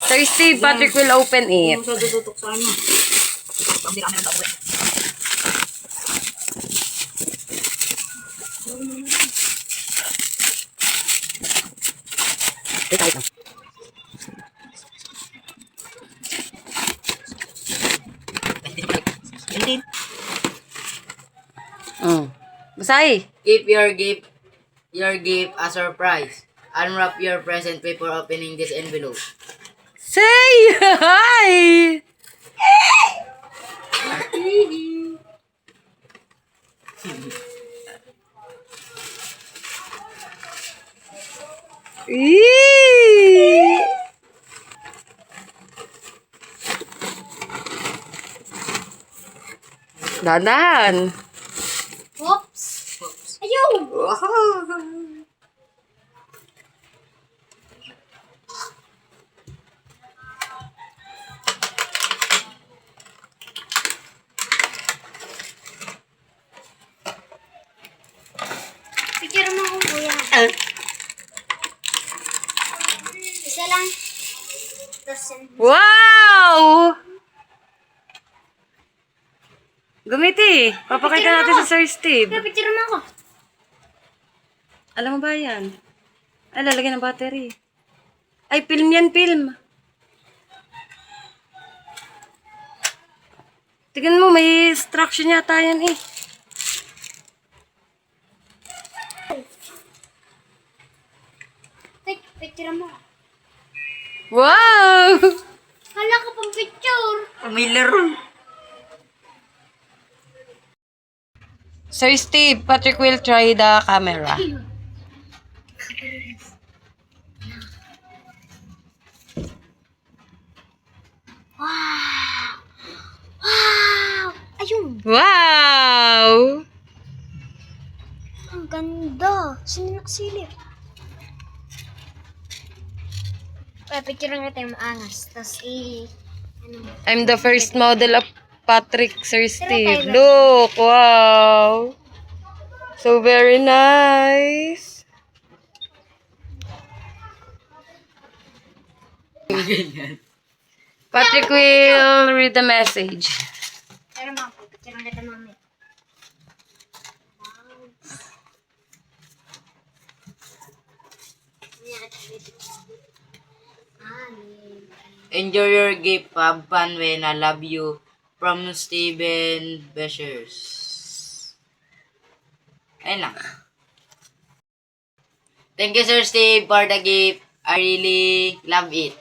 Sir Steve, Patrick will open it. Yung sa dudutok sa ano. Pag di kami nagtapos. Wait, wait lang. Basahi. Keep your gift a surprise. Unwrap your present before opening this envelope. Say hi! Eee! Dahan. Oops! Ayun! Picture mo ako, kuya. Isa lang. Tapos yan. Wow! Gumiti. Papakita natin sa Sir Steve. Kuya, picture mo ako. Alam mo ba yan? Ay, lalagyan ng battery. Ay, film yan, film. Tignan mo, may instruction yata yan eh. Picture mo. Wow! Hala ka pang picture. May laro. Sir Steve, Patrick will try the camera. Wow! Wow! Ayun! Wow! Ang ganda! Sino nakasilip? Kaya picture nga tayo maangas. Tapos I'm the first model of Patrick, Sir Steve. Look! Wow! So very nice. Patrick will read the message. Pero mga po, picture nga tayo mamit. Enjoy your gift. Have fun when I love you. From Steven Beshers. Ayun lang. Thank you, Sir Steve, for the gift. I really love it.